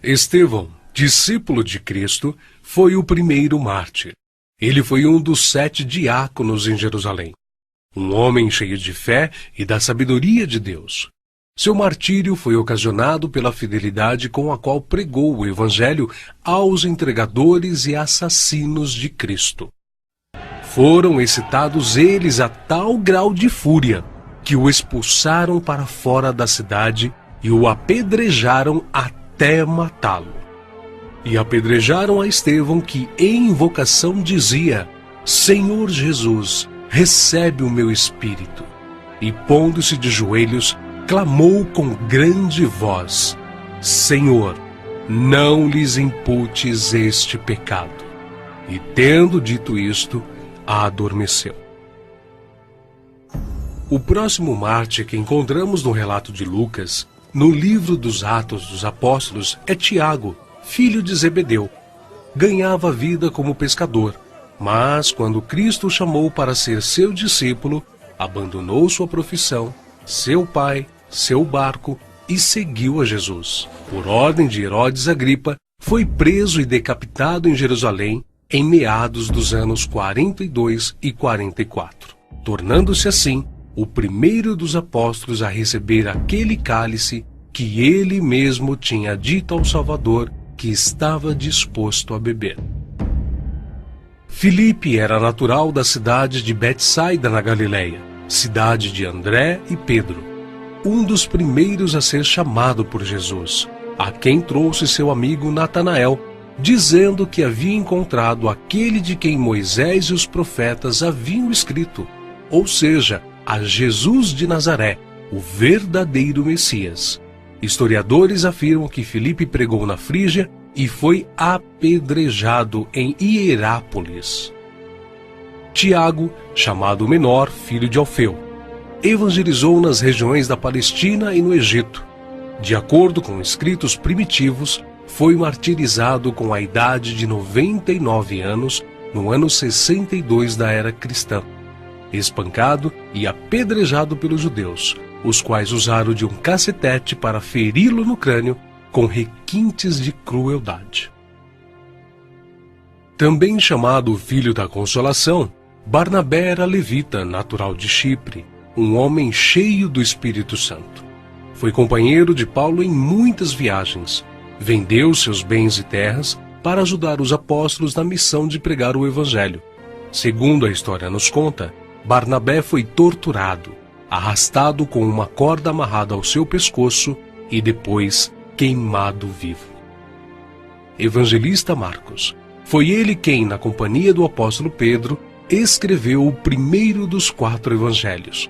Estevão, discípulo de Cristo, foi o primeiro mártir. Ele foi um dos 7 diáconos em Jerusalém. Um homem cheio de fé e da sabedoria de Deus. Seu martírio foi ocasionado pela fidelidade com a qual pregou o Evangelho aos entregadores e assassinos de Cristo. Foram excitados eles a tal grau de fúria que o expulsaram para fora da cidade e o apedrejaram até matá-lo. E apedrejaram a Estevão, que em invocação dizia: Senhor Jesus, recebe o meu espírito. E pondo-se de joelhos, clamou com grande voz: Senhor, não lhes imputes este pecado. E tendo dito isto, adormeceu. O próximo mártir que encontramos no relato de Lucas, no livro dos Atos dos Apóstolos, é Tiago, filho de Zebedeu. Ganhava vida como pescador, mas quando Cristo o chamou para ser seu discípulo, abandonou sua profissão, seu pai, seu barco e seguiu a Jesus. Por ordem de Herodes Agripa, foi preso e decapitado em Jerusalém em meados dos anos 42 e 44, tornando-se assim o primeiro dos apóstolos a receber aquele cálice que ele mesmo tinha dito ao Salvador que estava disposto a beber. Filipe era natural da cidade de Betsaida, na Galileia, cidade de André e Pedro, um dos primeiros a ser chamado por Jesus, a quem trouxe seu amigo Natanael, dizendo que havia encontrado aquele de quem Moisés e os profetas haviam escrito, ou seja, a Jesus de Nazaré, o verdadeiro Messias. Historiadores afirmam que Filipe pregou na Frígia e foi apedrejado em Hierápolis. Tiago, chamado Menor, filho de Alfeu, evangelizou nas regiões da Palestina e no Egito. De acordo com escritos primitivos, foi martirizado com a idade de 99 anos, no ano 62 da era cristã, espancado e apedrejado pelos judeus, os quais usaram de um cacetete para feri-lo no crânio com requintes de crueldade. Também chamado Filho da Consolação, Barnabé era levita, natural de Chipre, um homem cheio do Espírito Santo. Foi companheiro de Paulo em muitas viagens. Vendeu seus bens e terras para ajudar os apóstolos na missão de pregar o Evangelho. Segundo a história nos conta, Barnabé foi torturado, arrastado com uma corda amarrada ao seu pescoço e depois queimado vivo. Evangelista Marcos. Foi ele quem, na companhia do apóstolo Pedro, escreveu o primeiro dos 4 evangelhos.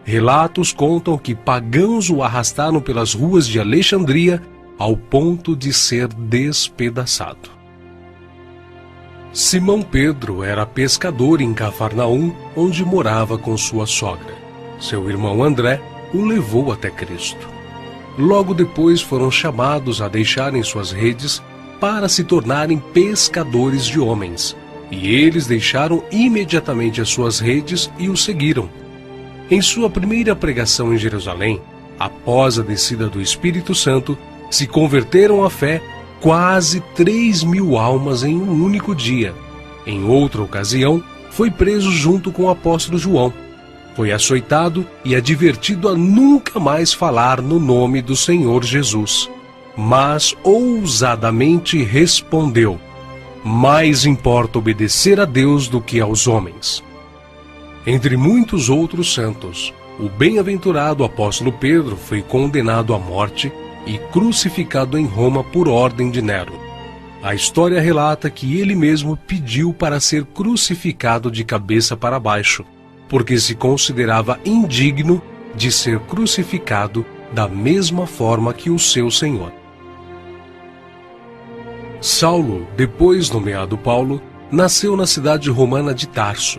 Relatos contam que pagãos o arrastaram pelas ruas de Alexandria ao ponto de ser despedaçado. Simão Pedro era pescador em Cafarnaum, onde morava com sua sogra. Seu irmão André o levou até Cristo. Logo depois foram chamados a deixarem suas redes para se tornarem pescadores de homens, e eles deixaram imediatamente as suas redes e o seguiram. Em sua primeira pregação em Jerusalém, após a descida do Espírito Santo, se converteram à fé quase 3.000 almas em um único dia. Em outra ocasião, foi preso junto com o apóstolo João. Foi açoitado e advertido a nunca mais falar no nome do Senhor Jesus. Mas ousadamente respondeu: mais importa obedecer a Deus do que aos homens. Entre muitos outros santos, o bem-aventurado apóstolo Pedro foi condenado à morte e crucificado em Roma por ordem de Nero. A história relata que ele mesmo pediu para ser crucificado de cabeça para baixo, porque se considerava indigno de ser crucificado da mesma forma que o seu Senhor. Saulo, depois nomeado Paulo, nasceu na cidade romana de Tarso.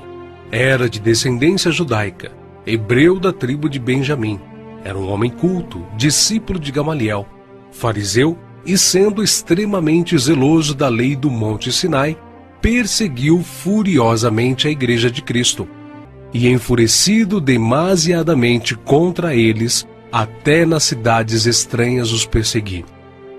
Era de descendência judaica, hebreu da tribo de Benjamim. Era um homem culto, discípulo de Gamaliel, fariseu, e sendo extremamente zeloso da lei do Monte Sinai, perseguiu furiosamente a Igreja de Cristo, e enfurecido demasiadamente contra eles, até nas cidades estranhas os persegui.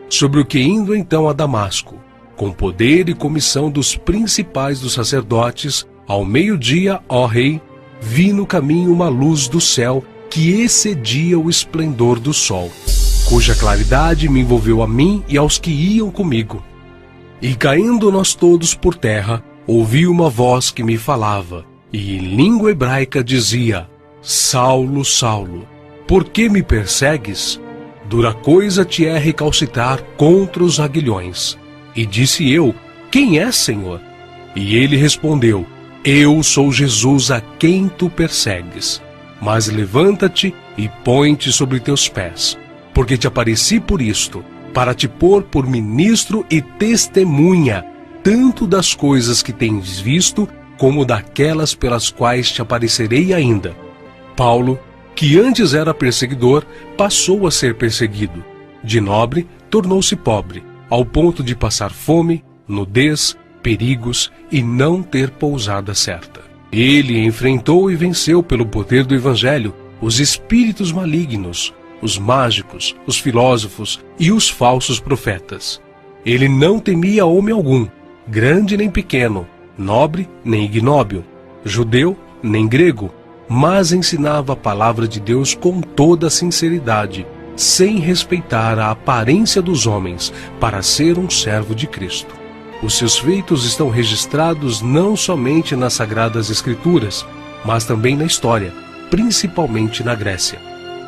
sobre o que indo então a Damasco, com poder e comissão dos principais dos sacerdotes, ao meio-dia, ó rei, vi no caminho uma luz do céu que excedia o esplendor do sol, cuja claridade me envolveu a mim e aos que iam comigo. E caindo nós todos por terra, ouvi uma voz que me falava, e em língua hebraica dizia: Saulo, Saulo, por que me persegues? Dura coisa te é recalcitrar contra os aguilhões. E disse eu: Quem é, Senhor? E ele respondeu: Eu sou Jesus a quem tu persegues. Mas levanta-te e põe-te sobre teus pés, porque te apareci por isto, para te pôr por ministro e testemunha, tanto das coisas que tens visto, como daquelas pelas quais te aparecerei ainda. Paulo, que antes era perseguidor, passou a ser perseguido. De nobre, tornou-se pobre, ao ponto de passar fome, nudez, perigos e não ter pousada certa. Ele enfrentou e venceu pelo poder do Evangelho os espíritos malignos, os mágicos, os filósofos e os falsos profetas. Ele não temia homem algum, grande nem pequeno, nobre nem ignóbil, judeu nem grego, mas ensinava a palavra de Deus com toda a sinceridade, sem respeitar a aparência dos homens, para ser um servo de Cristo. Os seus feitos estão registrados não somente nas Sagradas Escrituras, mas também na história, principalmente na Grécia.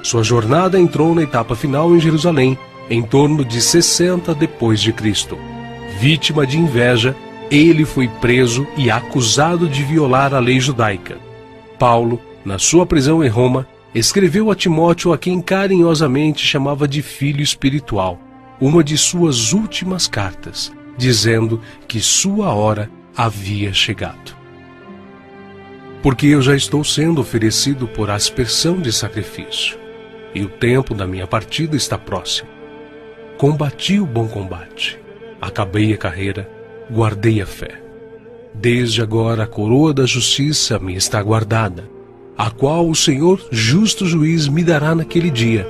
Sua jornada entrou na etapa final em Jerusalém, em torno de 60 depois de Cristo. Vítima de inveja, ele foi preso e acusado de violar a lei judaica. Paulo, na sua prisão em Roma, escreveu a Timóteo, a quem carinhosamente chamava de filho espiritual, uma de suas últimas cartas, dizendo que sua hora havia chegado. Porque eu já estou sendo oferecido por aspersão de sacrifício, e o tempo da minha partida está próximo. Combati o bom combate, acabei a carreira, guardei a fé. Desde agora a coroa da justiça me está guardada, a qual o Senhor, justo juiz, me dará naquele dia,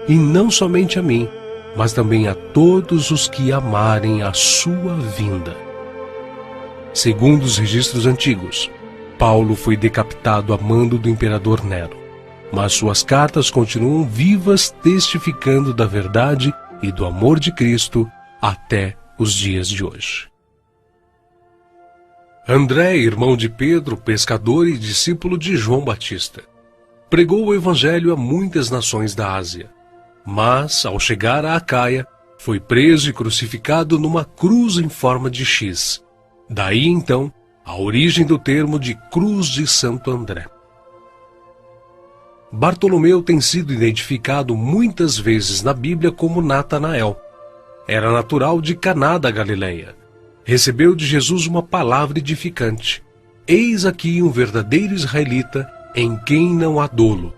e não somente a mim, mas também a todos os que amarem a sua vinda. Segundo os registros antigos, Paulo foi decapitado a mando do imperador Nero, mas suas cartas continuam vivas, testificando da verdade e do amor de Cristo até os dias de hoje. André, irmão de Pedro, pescador e discípulo de João Batista, pregou o evangelho a muitas nações da Ásia. Mas, ao chegar a Acaia, foi preso e crucificado numa cruz em forma de X. Daí, então, a origem do termo de Cruz de Santo André. Bartolomeu tem sido identificado muitas vezes na Bíblia como Natanael. Era natural de Caná da Galileia. Recebeu de Jesus uma palavra edificante. Eis aqui um verdadeiro israelita, em quem não há dolo.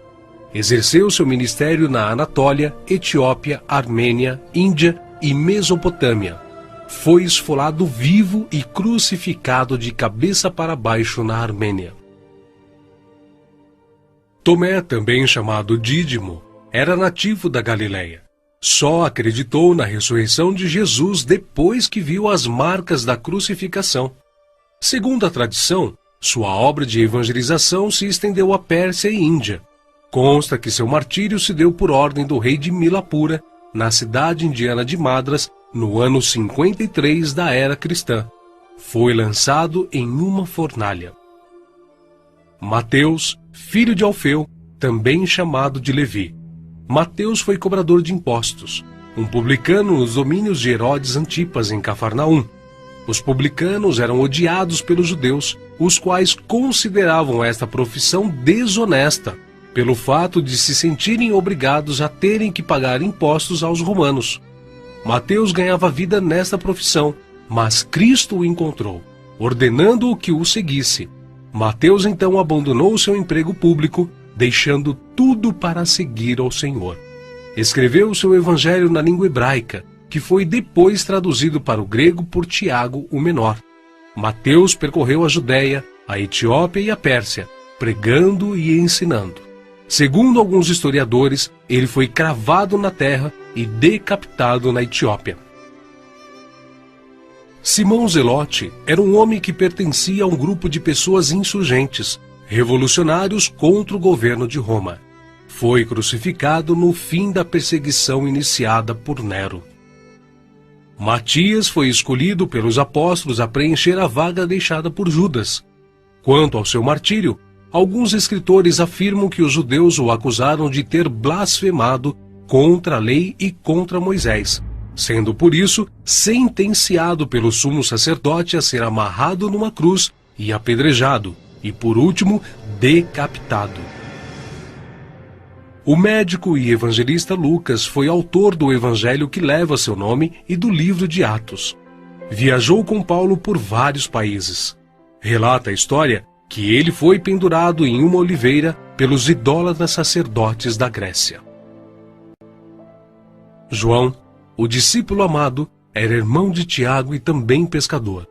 Exerceu seu ministério na Anatólia, Etiópia, Armênia, Índia e Mesopotâmia. Foi esfolado vivo e crucificado de cabeça para baixo na Armênia. Tomé, também chamado Dídimo, era nativo da Galileia. Só acreditou na ressurreição de Jesus depois que viu as marcas da crucificação. Segundo a tradição, sua obra de evangelização se estendeu à Pérsia e Índia. Consta que seu martírio se deu por ordem do rei de Milapura, na cidade indiana de Madras, no ano 53 da era cristã. Foi lançado em uma fornalha. Mateus, filho de Alfeu, também chamado de Levi. Mateus foi cobrador de impostos, um publicano nos domínios de Herodes Antipas, em Cafarnaum. Os publicanos eram odiados pelos judeus, os quais consideravam esta profissão desonesta, pelo fato de se sentirem obrigados a terem que pagar impostos aos romanos. Mateus ganhava vida nesta profissão, mas Cristo o encontrou, ordenando-o que o seguisse. Mateus então abandonou seu emprego público, deixando tudo para seguir ao Senhor. Escreveu seu evangelho na língua hebraica, que foi depois traduzido para o grego por Tiago o Menor. Mateus percorreu a Judéia, a Etiópia e a Pérsia, pregando e ensinando. Segundo alguns historiadores, ele foi cravado na terra e decapitado na Etiópia. Simão Zelote era um homem que pertencia a um grupo de pessoas insurgentes, revolucionários contra o governo de Roma. Foi crucificado no fim da perseguição iniciada por Nero. Matias foi escolhido pelos apóstolos a preencher a vaga deixada por Judas. Quanto ao seu martírio, alguns escritores afirmam que os judeus o acusaram de ter blasfemado contra a lei e contra Moisés, sendo por isso sentenciado pelo sumo sacerdote a ser amarrado numa cruz e apedrejado, e por último, decapitado. O médico e evangelista Lucas foi autor do evangelho que leva seu nome e do livro de Atos. Viajou com Paulo por vários países. Relata a história que ele foi pendurado em uma oliveira pelos idólatras sacerdotes da Grécia. João, o discípulo amado, era irmão de Tiago e também pescador.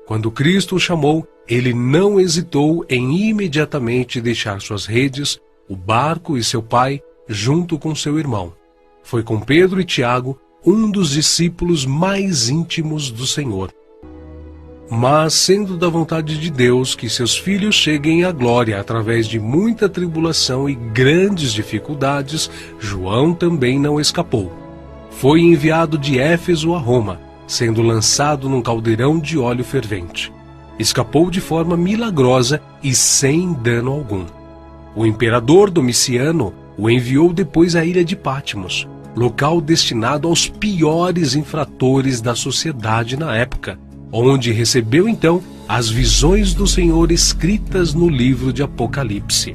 Quando Cristo o chamou, ele não hesitou em imediatamente deixar suas redes, o barco e seu pai, junto com seu irmão. Foi com Pedro e Tiago, um dos discípulos mais íntimos do Senhor. Mas, sendo da vontade de Deus que seus filhos cheguem à glória através de muita tribulação e grandes dificuldades, João também não escapou. Foi enviado de Éfeso a Roma, sendo lançado num caldeirão de óleo fervente. Escapou de forma milagrosa e sem dano algum. O imperador Domiciano o enviou depois à ilha de Patmos, local destinado aos piores infratores da sociedade na época, onde recebeu então as visões do Senhor escritas no livro de Apocalipse.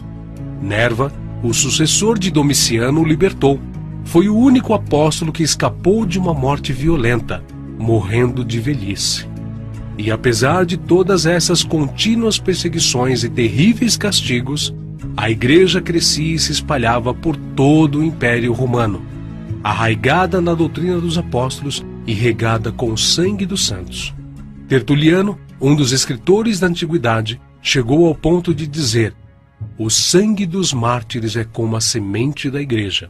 Nerva, o sucessor de Domiciano, o libertou. Foi o único apóstolo que escapou de uma morte violenta, morrendo de velhice. E apesar de todas essas contínuas perseguições e terríveis castigos, a igreja crescia e se espalhava por todo o Império Romano, arraigada na doutrina dos apóstolos e regada com o sangue dos santos. Tertuliano, um dos escritores da antiguidade, chegou ao ponto de dizer: "O sangue dos mártires é como a semente da igreja."